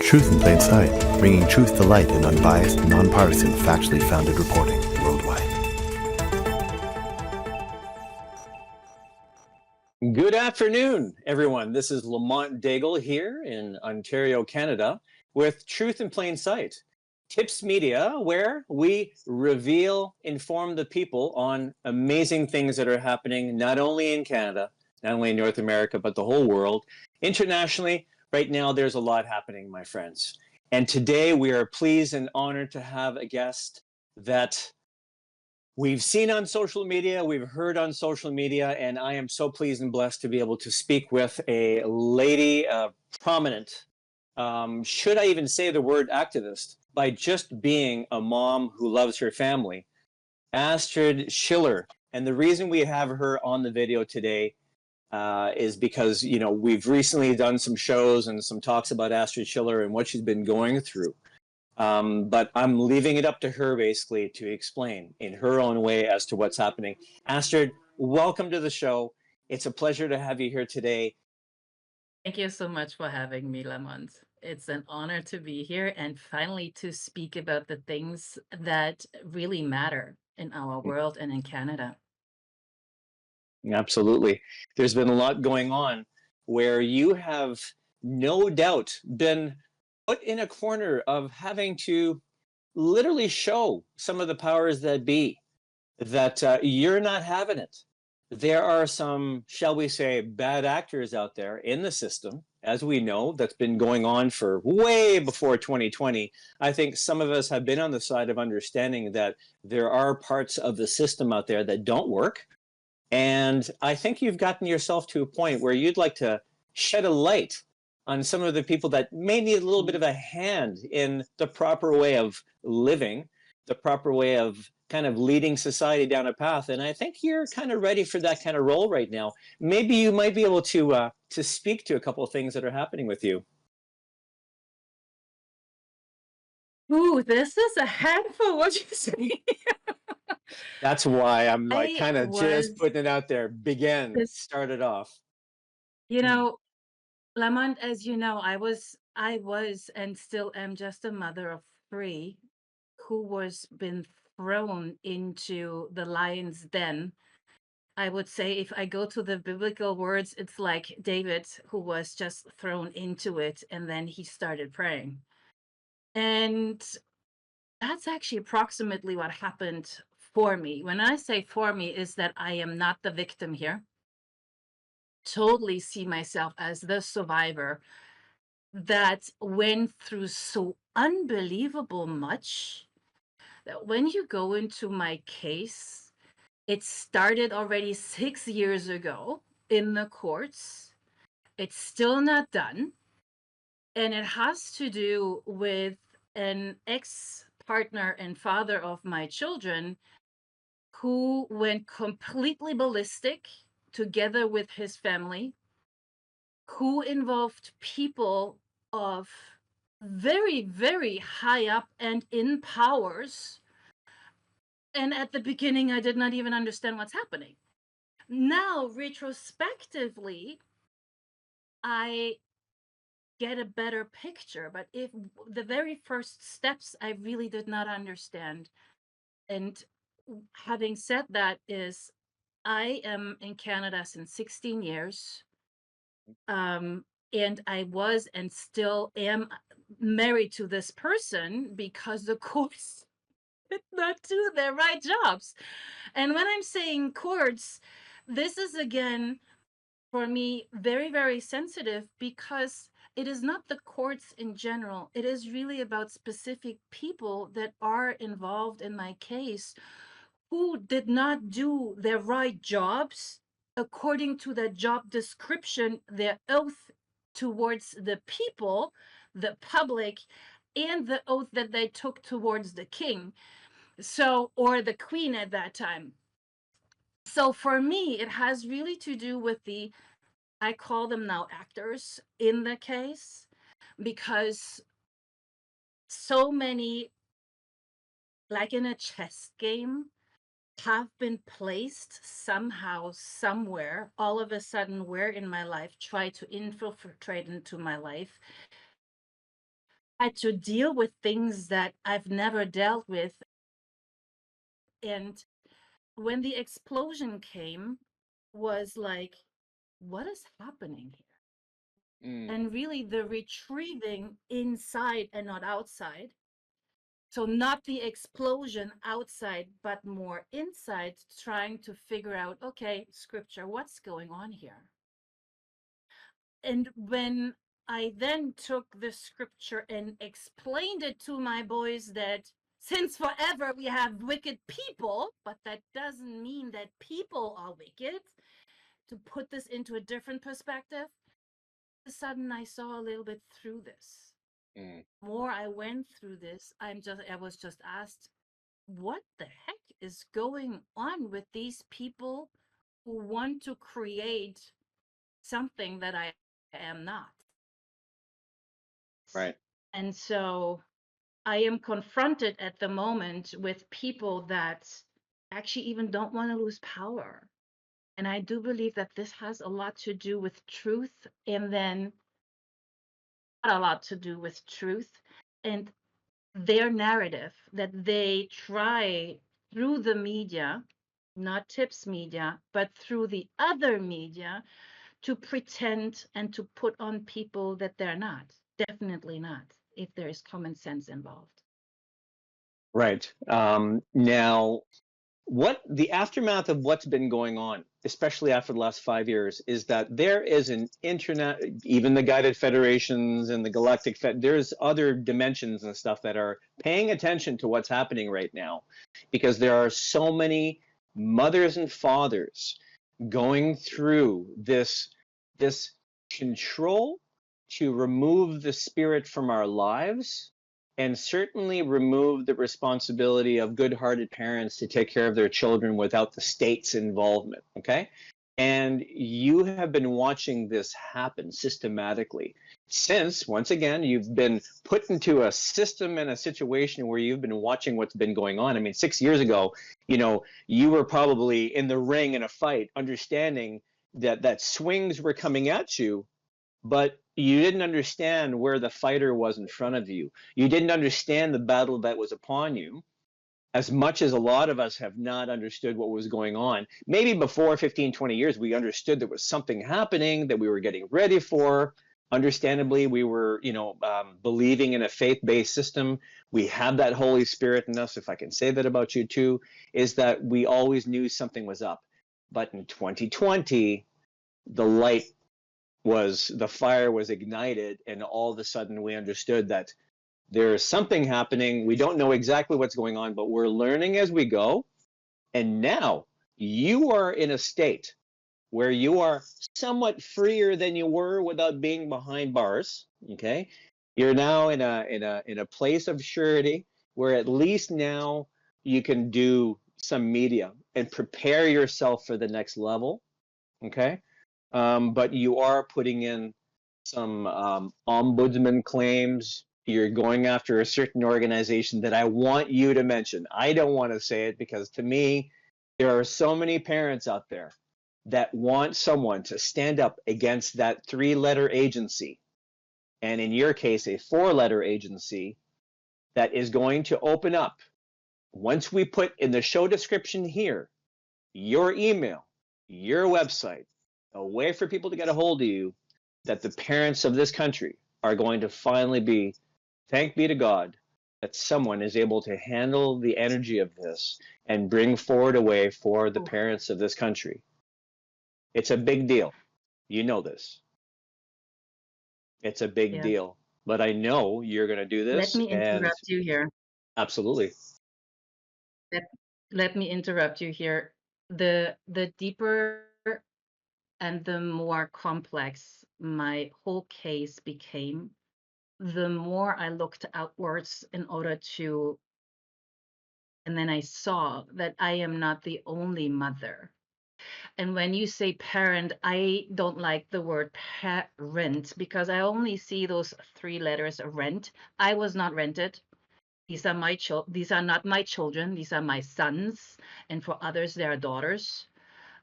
Truth in Plain Sight, bringing truth to light in unbiased, nonpartisan, factually founded reporting worldwide. Good afternoon, everyone. This is Lamont Daigle here in Ontario, Canada, with Truth in Plain Sight, Tips Media, where we reveal, inform the people on amazing things that are happening not only in Canada, not only in North America, but the whole world. Internationally, right now, there's a lot happening, my friends. And today we are pleased and honored to have a guest that we've seen on social media, we've heard on social media, and I am so pleased and blessed to be able to speak with a lady, prominent, should I even say the word activist, by just being a mom who loves her family, Astryd Schiller. And the reason we have her on the video today is because, you know, we've recently done some shows and some talks about Astryd Schiller and what she's been going through. But I'm leaving it up to her basically to explain in her own way as to what's happening. Astryd, welcome to the show. It's a pleasure to have you here today. Thank you so much for having me, Lamont. It's an honor to be here and finally to speak about the things that really matter in our world and in Canada. Absolutely. There's been a lot going on where you have no doubt been put in a corner of having to literally show some of the powers that be that you're not having it. There are some, shall we say, bad actors out there in the system, as we know, that's been going on for way before 2020. I think some of us have been on the side of understanding that there are parts of the system out there that don't work. And I think you've gotten yourself to a point where you'd like to shed a light on some of the people that may need a little bit of a hand in the proper way of living, the proper way of kind of leading society down a path. And I think you're kind of ready for that kind of role right now. Maybe you might be able to speak to a couple of things that are happening with you. Ooh, this is a handful, what you say. That's why I'm like I kind of just was putting it out there. Begin, this, start it off. you know, Lamont, as you know, I was and still am just a mother of three who was been thrown into the lion's den. I would say if I go to the biblical words, it's like David who was just thrown into it and then he started praying. And that's actually approximately what happened for me. When I say for me, is that I am not the victim here. Totally see myself as the survivor that went through so unbelievable much that when you go into my case, it started already 6 years ago in the courts. It's still not done. And it has to do with an ex partner and father of my children who went completely ballistic together with his family, who involved people of very, very high up and in powers. And at the beginning, I did not even understand what's happening. Now, retrospectively, I get a better picture. But if the very first steps, I really did not understand. And having said that, is I am in Canada since 16 years. And I was and still am married to this person because the courts did not do their right jobs. And when I'm saying courts, this is again for me very, very sensitive because it is not the courts in general. It is really about specific people that are involved in my case who did not do their right jobs according to the job description, their oath towards the people, the public, and the oath that they took towards the king. So, or the queen at that time. So for me, it has really to do with I call them now actors in the case, because so many, like in a chess game, have been placed somehow, somewhere, all of a sudden, where in my life, try to infiltrate into my life, had to deal with things that I've never dealt with. And when the explosion came, was like, what is happening here? Mm, And really the retrieving inside and not outside. So not the explosion outside, but more inside, trying to figure out, okay, scripture, what's going on here? And when I then took the scripture and explained it to my boys that since forever we have wicked people, but that doesn't mean that people are wicked, to put this into a different perspective, all of a sudden I saw a little bit through this. mm. More I went through this, I was just asked, what the heck is going on with these people who want to create something that I am not? Right. And so I am confronted at the moment with people that actually even don't want to lose power. And I do believe that this has a lot to do with truth, and then not a lot to do with truth and their narrative that they try through the media, not tips media, but through the other media, to pretend and to put on people that they're not. Definitely not, if there is common sense involved. Right. Now, what the aftermath of what's been going on, especially after the last 5 years, is that there is an internet, even the guided federations and the galactic fed, there's other dimensions and stuff that are paying attention to what's happening right now, because there are so many mothers and fathers going through this control to remove the spirit from our lives, and certainly remove the responsibility of good-hearted parents to take care of their children without the state's involvement. Okay, and you have been watching this happen systematically since, once again, you've been put into a system and a situation where you've been watching what's been going on. I mean, 6 years ago, you were probably in the ring in a fight, understanding that swings were coming at you, but you didn't understand where the fighter was in front of you. You didn't understand the battle that was upon you, as much as a lot of us have not understood what was going on. Maybe before 15, 20 years, we understood there was something happening that we were getting ready for. Understandably, we were, believing in a faith-based system. We have that Holy Spirit in us, if I can say that about you too, is that we always knew something was up. But in 2020, the fire was ignited, and all of a sudden we understood that there is something happening. We don't know exactly what's going on, but we're learning as we go. And now you are in a state where you are somewhat freer than you were without being behind bars. Okay, you're now in a place of surety where at least now you can do some media and prepare yourself for the next level. Okay, but you are putting in some ombudsman claims. You're going after a certain organization that I want you to mention. I don't want to say it because, to me, there are so many parents out there that want someone to stand up against that 3-letter agency, and in your case, a 4-letter agency that is going to open up. Once we put in the show description here your email, your website, a way for people to get a hold of you, that the parents of this country are going to finally be, thank be to God, that someone is able to handle the energy of this and bring forward a way for the parents of this country. It's a big deal. You know this. It's a big Yeah. deal. But I know you're going to do Let this, me and interrupt you here. absolutely. Let, let me interrupt you here. The deeper and the more complex my whole case became, the more I looked outwards in order to, and then I saw that I am not the only mother. And when you say parent, I don't like the word parent because I only see those 3 letters rent. I was not rented. These are these are not my children. These are my sons. And for others, they are daughters.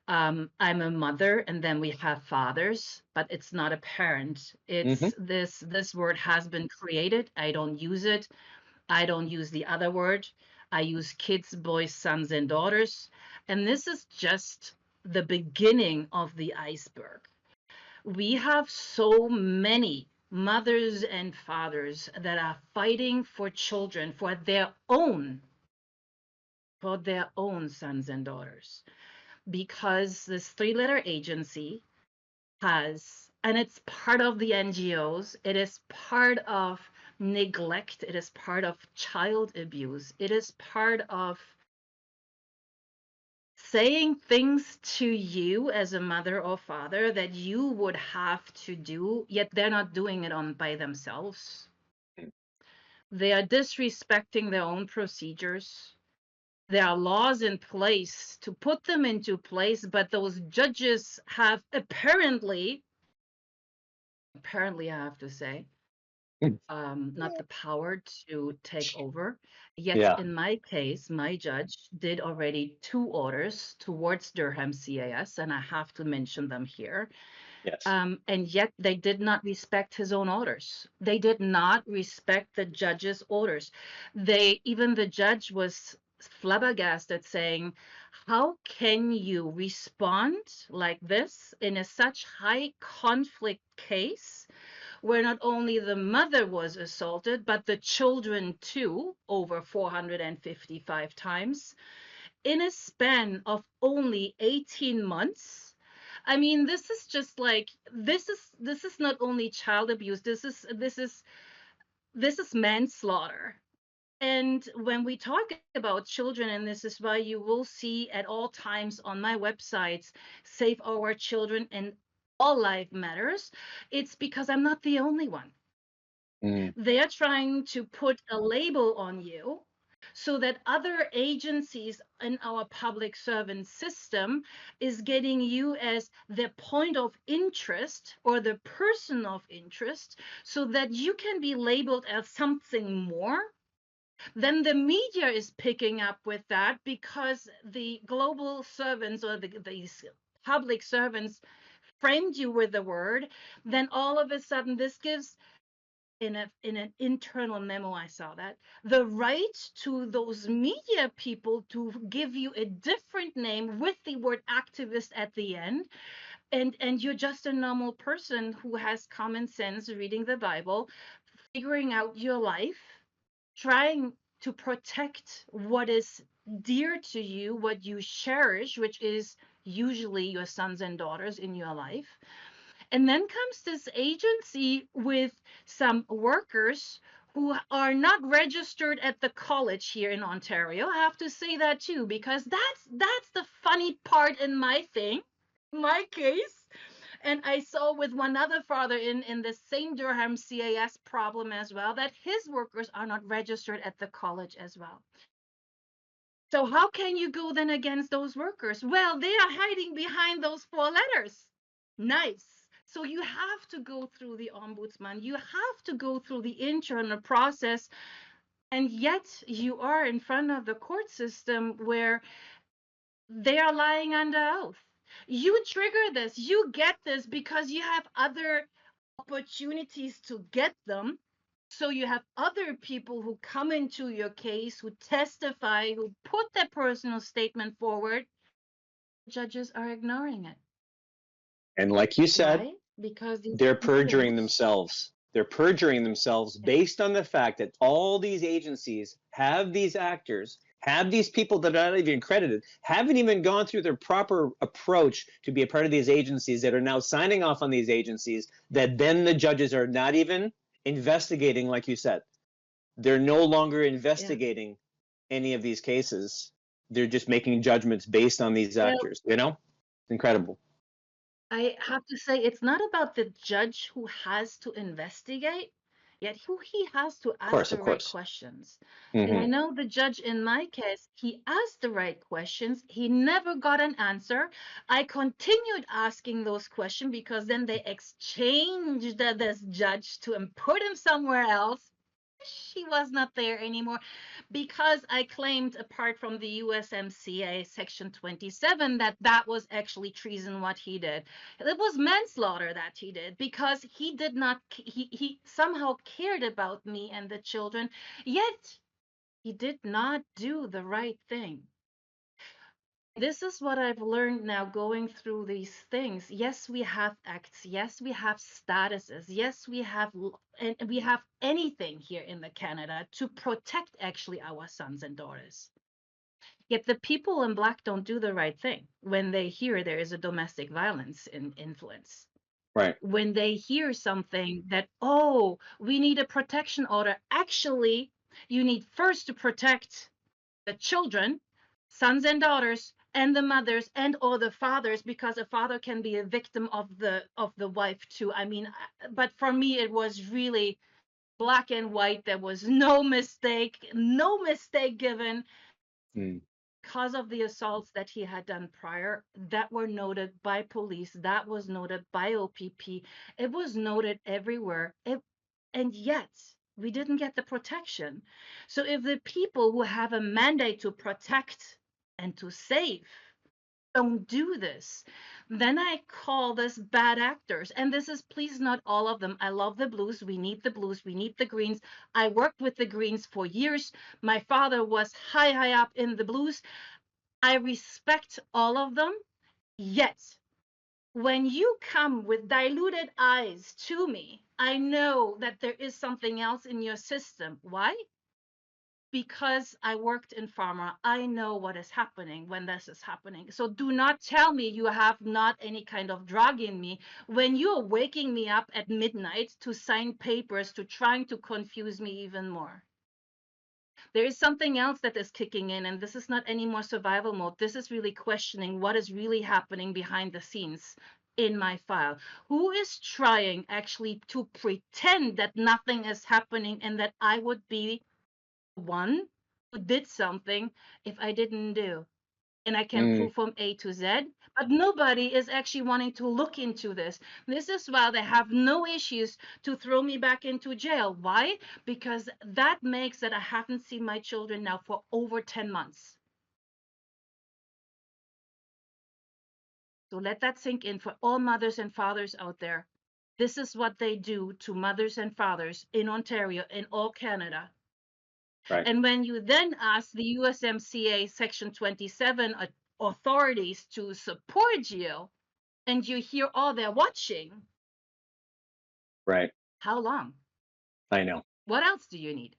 I'm a mother, and then we have fathers, but it's not a parent. Mm-hmm. It's this word has been created. I don't use it. I don't use the other word. I use kids, boys, sons, and daughters. And this is just the beginning of the iceberg. We have so many mothers and fathers that are fighting for children for their own sons and daughters, because this three-letter agency has, and it's part of the NGOs, it is part of neglect, it is part of child abuse, it is part of saying things to you as a mother or father that you would have to do, yet they're not doing it on by themselves. They are disrespecting their own procedures. There are laws in place to put them into place, but those judges have apparently, I have to say, not the power to take over. Yet Yeah. in my case, my judge did already 2 orders towards Durham CAS, and I have to mention them here. Yes. And yet they did not respect his own orders. They did not respect the judge's orders. Even the judge was flabbergasted, saying, how can you respond like this in a such high conflict case, where not only the mother was assaulted, but the children too, over 455 times, in a span of only 18 months? I mean, this is just like, this is not only child abuse, this is manslaughter. And when we talk about children, and this is why you will see at all times on my websites, Save Our Children and All Life Matters, it's because I'm not the only one. They're trying to put a label on you so that other agencies in our public servant system is getting you as the point of interest or the person of interest, so that you can be labeled as something more. Then the media is picking up with that, because the global servants, or these public servants, framed you with the word. Then all of a sudden this gives, in an internal memo I saw, that the right to those media people to give you a different name with the word activist at the end, and you're just a normal person who has common sense, reading the Bible, figuring out your life, trying to protect what is dear to you, what you cherish, which is usually your sons and daughters in your life. And then comes this agency with some workers who are not registered at the college here in Ontario. I have to say that too, because that's the funny part in my case. And I saw with one other father in the same Durham CAS problem as well, that his workers are not registered at the college as well. So how can you go then against those workers? Well, they are hiding behind those 4 letters. Nice. So you have to go through the ombudsman. You have to go through the internal process. And yet you are in front of the court system where they are lying under oath. You trigger this, you get this because you have other opportunities to get them. So you have other people who come into your case, who testify, who put their personal statement forward. Judges are ignoring it. And like you said, Why? Because these they're perjuring incidents, themselves. They're perjuring themselves based on the fact that all these agencies have these actors, have these people that are not even accredited, haven't even gone through their proper approach to be a part of these agencies, that are now signing off on these agencies, that then the judges are not even investigating, like you said. They're no longer yeah. investigating any of these cases. They're just making judgments based on these Well, actors, you know? It's incredible. I have to say, it's not about the judge who has to investigate, yet who he has to Of ask course, of the right course. questions. And I Mm-hmm. know the judge in my case, he asked the right questions. He never got an answer. I continued asking those questions, because then they exchanged this judge to and put him somewhere else. She was not there anymore because I claimed, apart from the USMCA Section 27, that that was actually treason what he did. It was manslaughter that he did because he did not, he somehow cared about me and the children, yet he did not do the right thing. This is what I've learned now going through these things. Yes, we have acts. Yes, we have statuses. Yes, we have and we have anything here in the Canada to protect actually our sons and daughters. Yet the people in black don't do the right thing when they hear there is a domestic violence in influence. Right. When they hear something that, oh, we need a protection order. Actually, you need first to protect the children, sons and daughters, and the mothers and or the fathers, because a father can be a victim of the wife too. I mean, but for me it was really black and white. There was no mistake, no mistake given, Mm. because of the assaults that he had done prior that were noted by police, that was noted by OPP, it was noted everywhere. And yet we didn't get the protection. So if the people who have a mandate to protect and to save don't do this, then I call this bad actors. And this is, please, not all of them. I love the blues. We need the blues. We need the greens. I worked with the greens for years. My father was high up in the blues. I respect all of them. Yet, when you come with diluted eyes to me, I know that there is something else in your system. Why? Because I worked in pharma, I know what is happening when this is happening. So do not tell me you have not any kind of drug in me when you're waking me up at midnight to sign papers to trying to confuse me even more. There is something else that is kicking in, and this is not any more survival mode. This is really questioning what is really happening behind the scenes in my file. Who is trying actually to pretend that nothing is happening and that I would be one who did something if I didn't do? And I can Mm. prove from A to Z, but nobody is actually wanting to look into this. This is why they have no issues to throw me back into jail. Why? Because that makes that I haven't seen my children now for over 10 months. So let that sink in for all mothers and fathers out there. This is what they do to mothers and fathers in Ontario, in all Canada. Right. And when you then ask the USMCA Section 27 authorities to support you, and you hear, oh, they're watching, Right. how long? I know. What else do you need?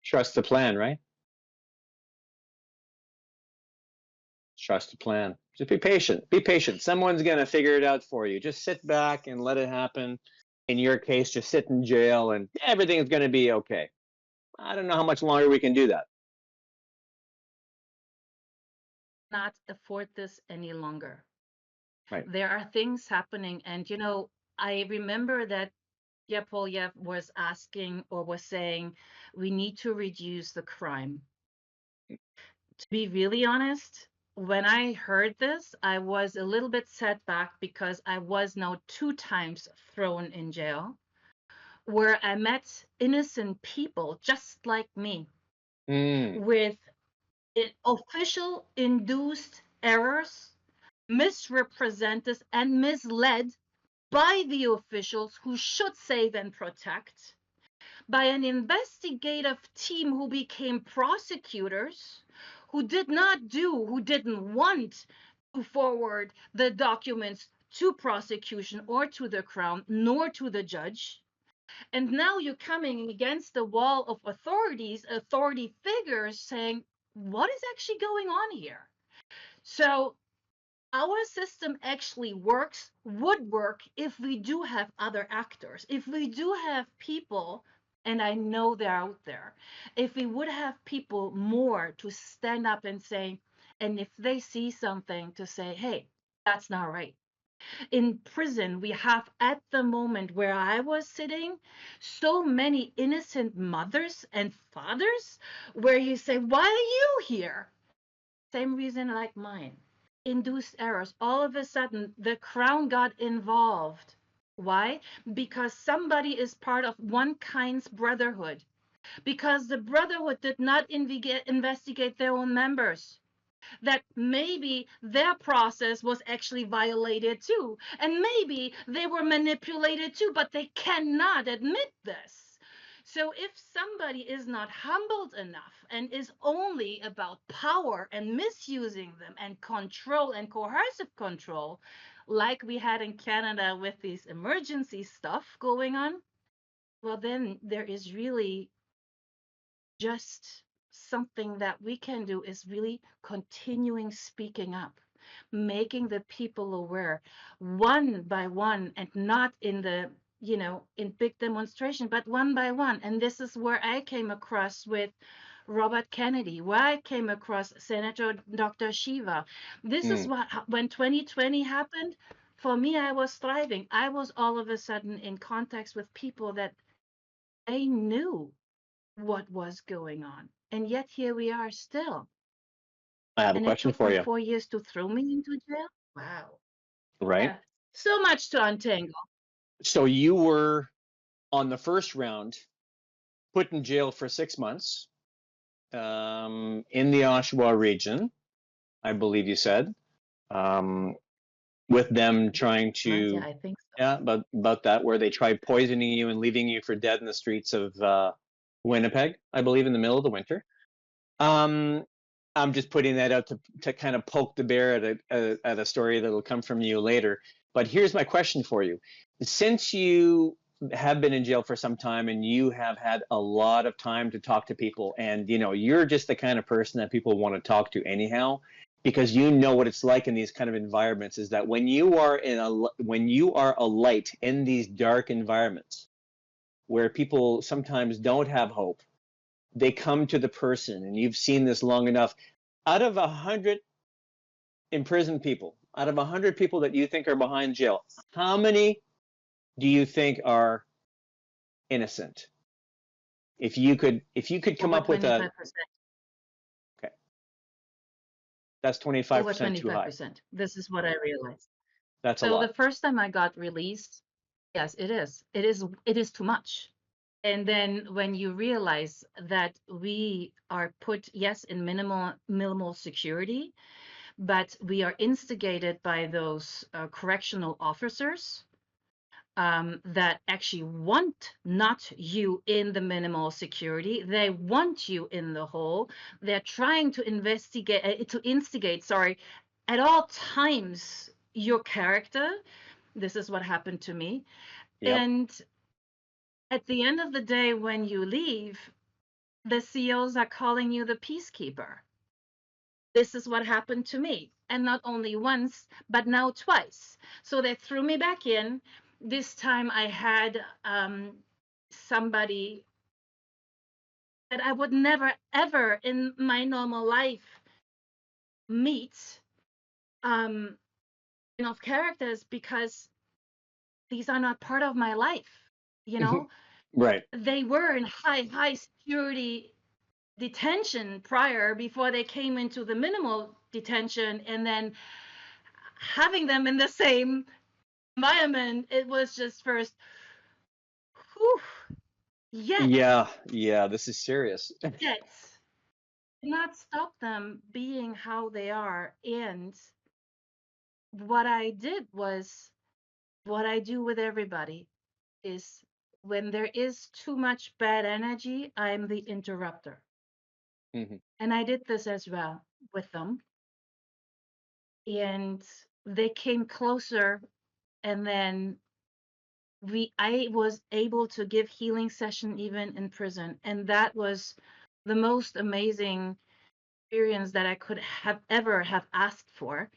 Trust the plan, right? Trust the plan. Just be patient. Be patient. Someone's going to figure it out for you. Just sit back and let it happen. In your case, just sit in jail and everything's going to be okay. I don't know how much longer we can do that. Not afford this any longer. Right. There are things happening. And, I remember that Polyev was asking or was saying, we need to reduce the crime. To be really honest, when I heard this, I was a little bit set back because I was now 2 times thrown in jail, where I met innocent people just like me Mm. with official induced errors, misrepresented and misled by the officials who should save and protect, by an investigative team who became prosecutors, who didn't want to forward the documents to prosecution or to the crown, nor to the judge. And now you're coming against the wall of authority figures saying, what is actually going on here? So our system actually would work if we do have other actors, if we do have people, and I know they're out there, if we would have people more to stand up and say, and if they see something to say, hey, that's not right. In prison, we have at the moment where I was sitting, so many innocent mothers and fathers where you say, why are you here? Same reason like mine. Induced errors. All of a sudden, the crown got involved. Why? Because somebody is part of one kind's brotherhood. because the Brotherhood did not investigate their own members. That maybe their process was actually violated too. And maybe they were manipulated too, but they cannot admit this. So if somebody is not humbled enough and is only about power and misusing them and control and coercive control, like we had in Canada with these emergency stuff going on, well, then there is really just something that we can do is really continuing speaking up, making the people aware one by one, and not in the, in big demonstration, but one by one. And this is where I came across with Robert Kennedy, where I came across Senator Dr. Shiva. This is Mm. what, when 2020 happened, for me, I was thriving. I was all of a sudden in contact with people that they knew what was going on. And yet here we are still. I have a And it question took for them you, 4 years to throw me into jail. Wow. right? Yeah. So much to untangle. So you were on the first round put in jail for 6 months in the Oshawa region, I believe you said, um, with them trying Yeah, to, I think so. yeah, about that, where they tried poisoning you and leaving you for dead in the streets of Winnipeg, I believe, in the middle of the winter. Um, I'm just putting that out to kind of poke the bear at a story that'll come from you later. But here's my question for you. Since you have been in jail for some time and you have had a lot of time to talk to people, and you're just the kind of person that people want to talk to anyhow, because you know what it's like in these kind of environments, is that when you are a light in these dark environments where people sometimes don't have hope, they come to the person, and you've seen this long enough. Out of 100 imprisoned people, out of 100 people that you think are behind jail, how many do you think are innocent? If you could come Over up with a 25%. okay, that's Over 25% too high. 25%. This is what I realized. That's a So the lot. first time I got released, yes, it is. It is too much. And then when you realize that we are put, yes, in minimal security, but we are instigated by those correctional officers that actually want not you in the minimal security. They want you in the hole. They're trying to instigate, sorry, at all times your character. This is what happened to me. Yep. And at the end of the day, when you leave, the COs are calling you the peacekeeper. This is what happened to me. And not only once, but now twice. So they threw me back in. This time I had somebody that I would never, ever in my normal life meet of characters, because these are not part of my life. You know, Right. they were in high security detention prior, before they came into the minimal detention, and then having them in the same environment, it was just first, whew, yet, Yeah, this is serious. yet, not stop them being how they are. And what I did was what I do with everybody is, when there is too much bad energy, I'm the interrupter. Mhm. And I did this as well with them. And they came closer, and then I was able to give healing session even in prison, and that was the most amazing experience that I could have ever have asked for.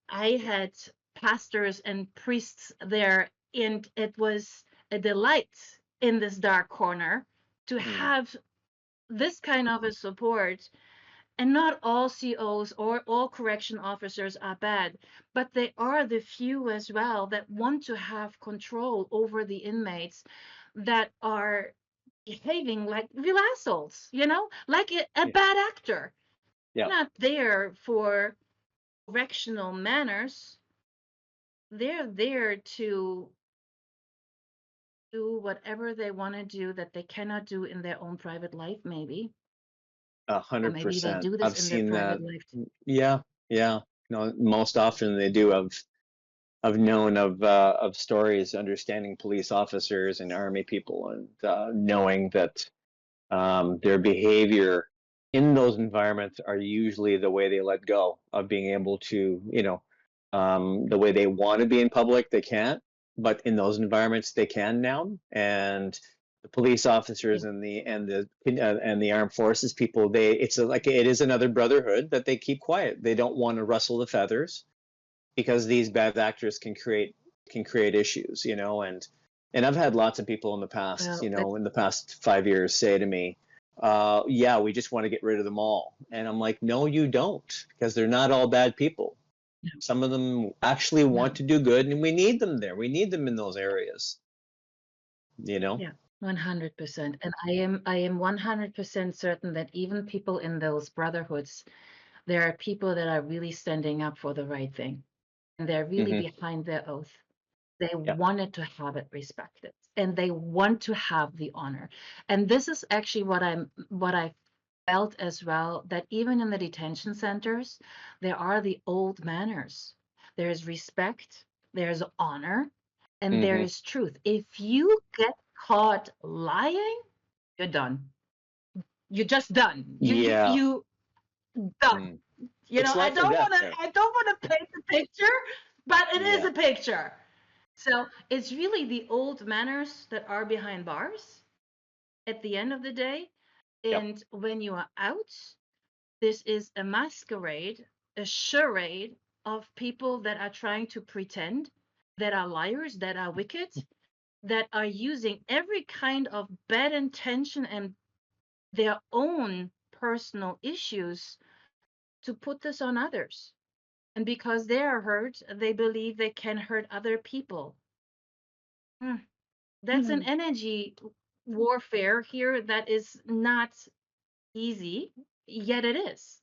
I had pastors and priests there, and it was a delight in this dark corner to Mm. have this kind of a support. And not all COs or all correction officers are bad, but they are the few as well that want to have control over the inmates, that are behaving like real assholes, like a Yeah. bad actor. Yeah. Not there for correctional manners. They're there to do whatever they want to do that they cannot do in their own private life, maybe. Or maybe they 100%. do this I've in their seen private that. life. Yeah, yeah. No, most often they do. I've known of stories understanding police officers and army people and knowing that their behavior in those environments are usually the way they let go of being able to, the way they want to be in public, they can't, but in those environments they can now. And the police Yeah. officers and the armed forces people, like it is another brotherhood that they keep quiet. They don't want to rustle the feathers because these bad actors can create issues, and I've had lots of people in the past, Well, that's in the past 5 years say to me, yeah, we just want to get rid of them all. And I'm like, no, you don't, because they're not all bad people. no, Some of them actually want no. to do good, and we need them there. We need them in those areas, Yeah, 100%. And I am 100% certain that even people in those brotherhoods, there are people that are really standing up for the right thing, and they're really hmm behind their oath. They Yeah. wanted to have it respected, and they want to have the honor. And this is actually what I felt as well, that even in the detention centers, there are the old manners. There's respect, there's honor, and there hmm is truth. If you get caught lying, you're done. You're just done. Yeah. You done. Mm. You know, It's I life or don't death want to there. I don't want to paint the picture, but it is Yeah. a picture. So it's really the old manners that are behind bars at the end of the day. Yep. And when you are out, this is a masquerade, a charade of people that are trying to pretend, that are liars, that are wicked, that are using every kind of bad intention and their own personal issues to put this on others. And because they are hurt, they believe they can hurt other people. Hmm. That's an energy warfare here that is not easy, yet it is.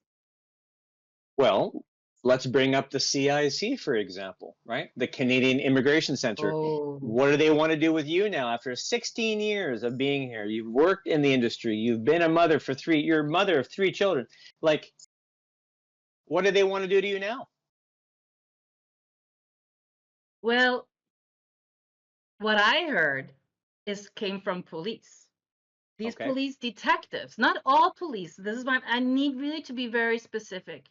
Well, let's bring up the CIC, for example, right? The Canadian Immigration Center. Oh, What do they want to do with you now after 16 years of being here? You've worked in the industry. You've been a mother for you're a mother of 3 children. Like, what do they want to do to you now? well, what I heard is came from police. These Okay. police detectives, not all police. This is what I need really to be very specific.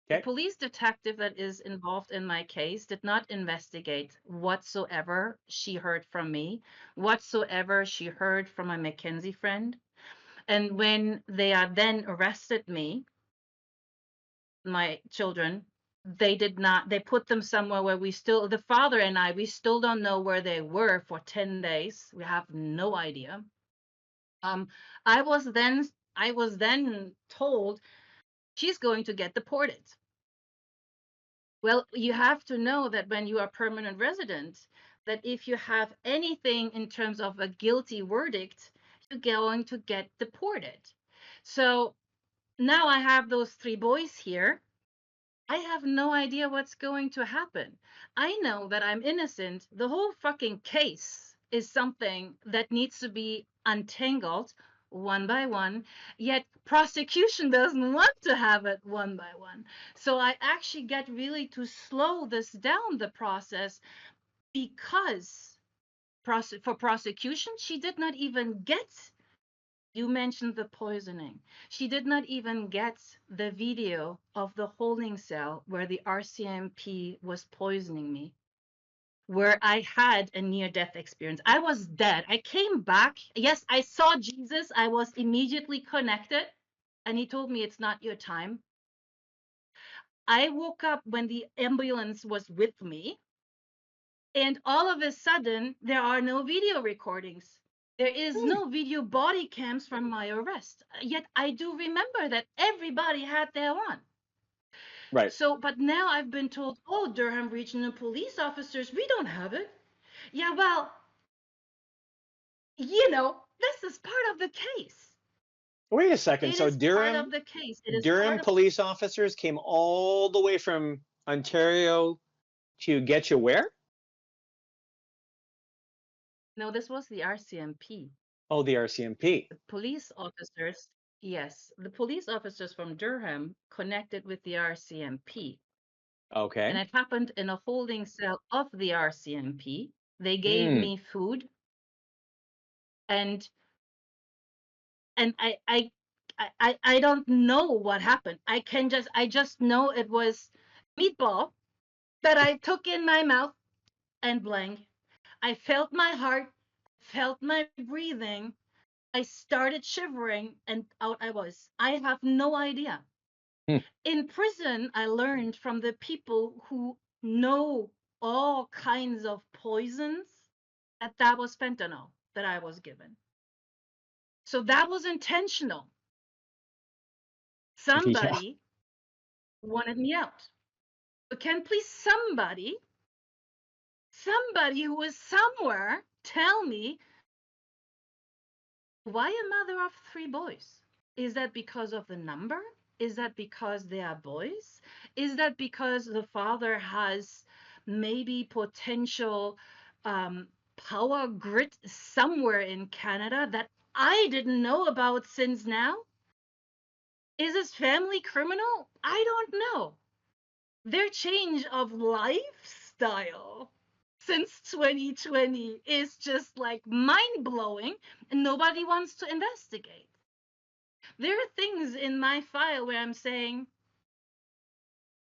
The Okay. police detective that is involved in my case did not investigate whatsoever she heard from me, whatsoever she heard from my Mackenzie friend. And when they are then arrested me, my children, they did not, they put them somewhere where the father and we still don't know where they were for 10 days. We have no idea. Um, I was then, I was then told she's going to get deported. Well, you have to know that when you are permanent resident, that if you have anything in terms of a guilty verdict, you're going to get deported. So now I have those three boys here. I have no idea what's going to happen. I know that I'm innocent. The whole fucking case is something that needs to be untangled one by one, yet prosecution doesn't want to have it one by one. So I actually get really to slow this down, the process, because for prosecution, she did not even get, you mentioned the poisoning. She did not even get the video of the holding cell where the RCMP was poisoning me, where I had a near death experience. I was dead. I came back. Yes, I saw Jesus. I was immediately connected, and he told me it's not your time. I woke up when the ambulance was with me, and all of a sudden, there are no video recordings. There is Hmm. no video body cams from my arrest. Yet I do remember that everybody had their one. Right. So, but now I've been told, oh, Durham Regional Police officers, we don't have it. Yeah, well, this is part of the case. Wait a second. It So is part Durham of the case. It is Durham part of, police officers came all the way from Ontario to get you where? No, this was the RCMP. Oh, the RCMP. The police officers, yes, the police officers from Durham connected with the RCMP. And Okay. it happened in a holding cell of the RCMP. They gave Hmm. me food, and and I don't know what happened. I just know it was meatball that I took in my mouth and blank. I felt my heart, felt my breathing. I started shivering and out I was. I have no idea. Hmm. In prison, I learned from the people who know all kinds of poisons that that was fentanyl that I was given. So that was intentional. Yeah. Somebody wanted me out. But can please somebody who is somewhere tell me why a mother of three boys? Is that because of the number? Is that because they are boys? Is that because the father has maybe potential um, power grit somewhere in Canada that I didn't know about since now? Is his family criminal? I don't know. Their change of lifestyle since 2020 is just like mind blowing, and nobody wants to investigate. There are things in my file where I'm saying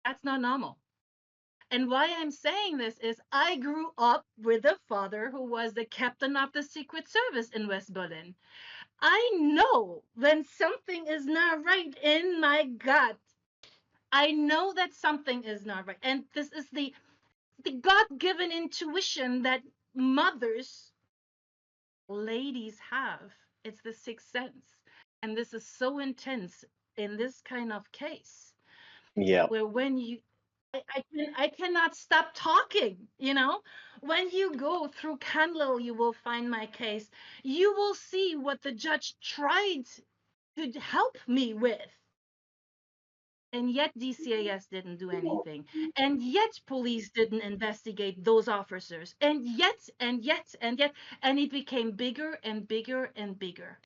that's not normal. And why I'm saying this is I grew up with a father who was the captain of the Secret Service in West Berlin. I know when something is not right in my gut. I know that something is not right. And this is the God-given intuition that mothers, ladies have. It's the sixth sense. And this is so intense in this kind of case Yeah. where when you I cannot stop talking, you know? When you go through Candle, you will find my case. You will see what the judge tried to help me with. And yet DCAS didn't do anything. And yet police didn't investigate those officers. And yet, and it became bigger and bigger and bigger.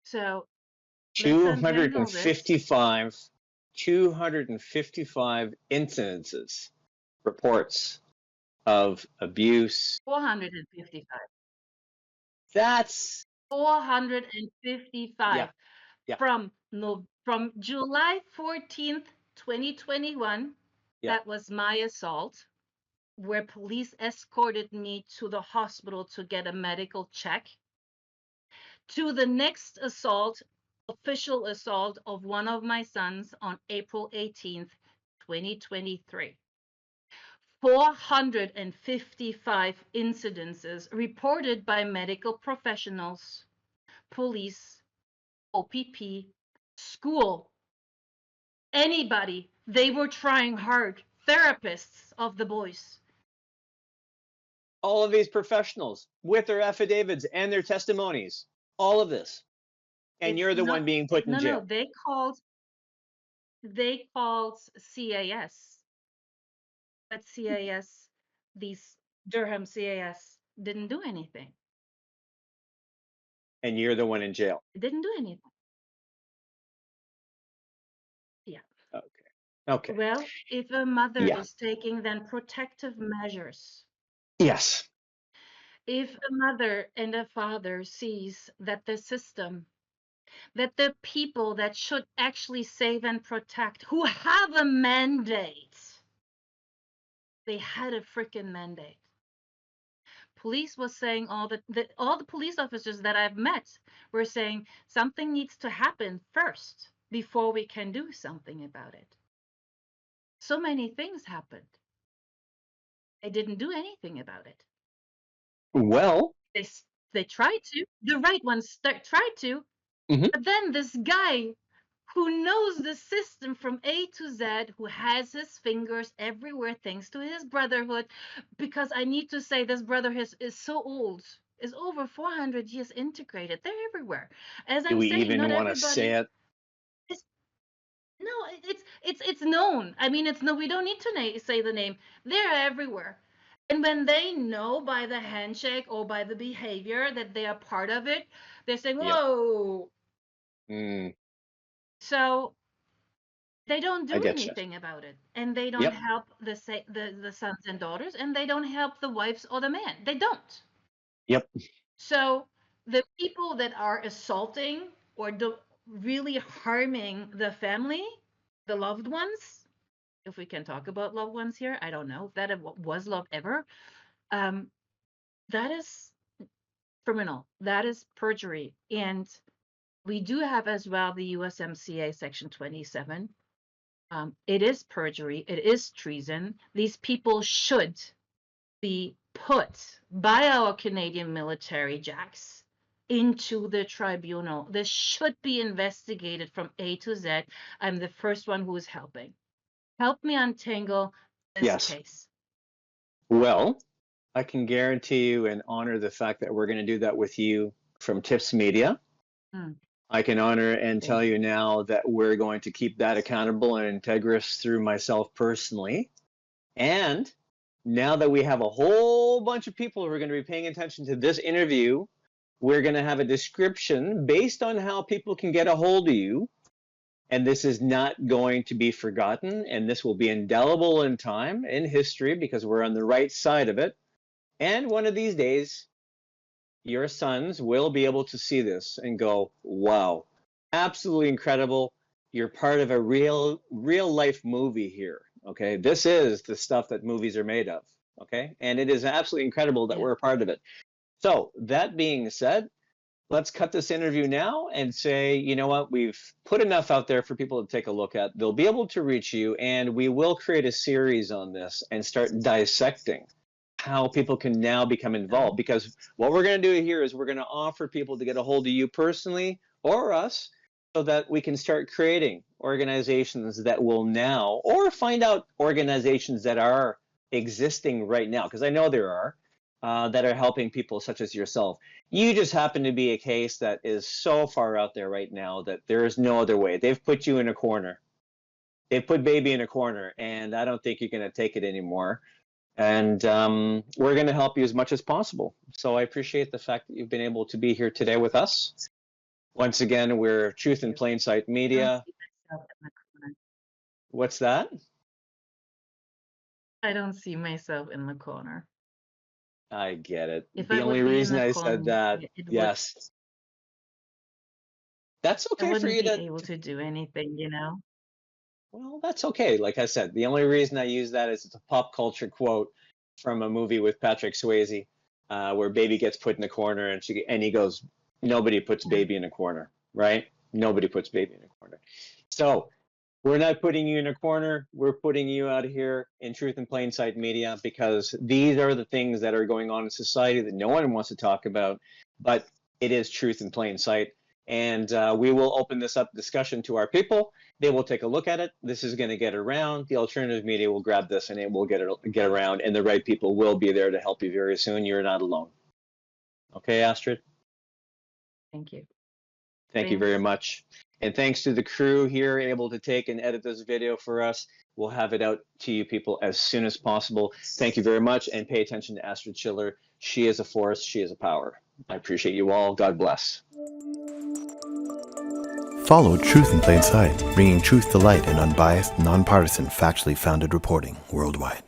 So let's untangle this. 255, 255 incidences, reports of abuse. 455. That's, yeah, 455 yeah, from no, from July 14th, 2021. yeah. That was my assault, where police escorted me to the hospital to get a medical check, to the next assault, official assault of one of my sons on April 18th, 2023. 455 incidences reported by medical professionals, police, OPP, school, anybody. They were trying hard. Therapists of the boys. All of these professionals with their affidavits and their testimonies, all of this. And It's you're the one not, being put in no, jail. they called CAS, but CAS, these Durham CAS didn't do anything. And you're the one in jail. It didn't do anything. Yeah. Okay. Okay. Well, if a mother Yeah. is taking then protective measures, Yes. if a mother and a father sees that the system, that the people that should actually save and protect, who have a mandate, they had a freaking mandate. Police was saying all the police officers that I've met were saying something needs to happen first before we can do something about it. So many things happened. They didn't do anything about it. Well, They they tried to. The right ones tried to, mhm. but then this guy who knows the system from A to Z, who has his fingers everywhere thanks to his brotherhood, because I need to say this brotherhood is so old, is over 400 years integrated. They're everywhere. As Do I'm we saying, even not want to say everybody it? is. No, it's known. I mean, it's no. We don't need to say the name. They're everywhere. And when they know by the handshake or by the behavior that they are part of it, they're saying, Yep. whoa. Mm, So they don't I do get you. anything about it. And they don't Yep. help the sons and daughters, and they don't help the wives or the man. They don't. Yep. So the people that are assaulting or really harming the family, the loved ones, if we can talk about loved ones here, I don't know if that was love ever. Um, that is criminal. That is perjury. And we do have as well the USMCA Section 27. It is perjury. It is treason. These people should be put by our Canadian military jacks into the tribunal. This should be investigated from A to Z. I'm the first one who is helping. Help me untangle this Yes. case. Well, I can guarantee you and honor the fact that we're going to do that with you from Tips Media. Mm, I can honor and thank tell you now that we're going to keep that accountable and integrous through myself personally. And now that we have a whole bunch of people who are going to be paying attention to this interview, we're going to have a description based on how people can get a hold of you. And this is not going to be forgotten, and this will be indelible in time, in history, because we're on the right side of it. And one of these days, your sons will be able to see this and go, wow, absolutely incredible. You're part of a real life movie here. Okay. This is the stuff that movies are made of. Okay. And it is absolutely incredible that Yeah. we're a part of it. So, that being said, let's cut this interview now and say, you know what, we've put enough out there for people to take a look at. They'll be able to reach you, and we will create a series on this and start dissecting how people can now become involved. Because what we're going to do here is we're going to offer people to get a hold of you personally or us so that we can start creating organizations that will now, or find out organizations that are existing right now, because I know there are, that are helping people such as yourself. You just happen to be a case that is so far out there right now that there is no other way. They've put you in a corner. They've put baby in a corner, and I don't think you're going to take it anymore. And we're going to help you as much as possible. So I appreciate the fact that you've been able to be here today with us. Once again, we're Truth in Plain Sight Media. What's that? I don't see myself in the corner. I get it. If The I only would be in reason the I corner, said that, it would, yes, that's I okay for wouldn't you be to, able to do anything, you know? well, that's okay. Like I said, the only reason I use that is it's a pop culture quote from a movie with Patrick Swayze, where baby gets put in a corner and he goes, "Nobody puts baby in a corner, right? Nobody puts baby in a corner." So we're not putting you in a corner. We're putting you out here in Truth in Plain Sight Media, because these are the things that are going on in society that no one wants to talk about, but it is truth in plain sight. And we will open this up discussion to our people. They will take a look at it. This is going to get around. The alternative media will grab this and it will get around, and the right people will be there to help you very soon. You're not alone. Okay, Astryd? Thank you. Thank you very Thanks. much. And thanks to the crew here able to take and edit this video for us. We'll have it out to you people as soon as possible. Thank you very much, and pay attention to Astryd Schiller. She is a force. She is a power. I appreciate you all. God bless. Follow Truth in Plain Sight, bringing truth to light and unbiased, nonpartisan, factually founded reporting worldwide.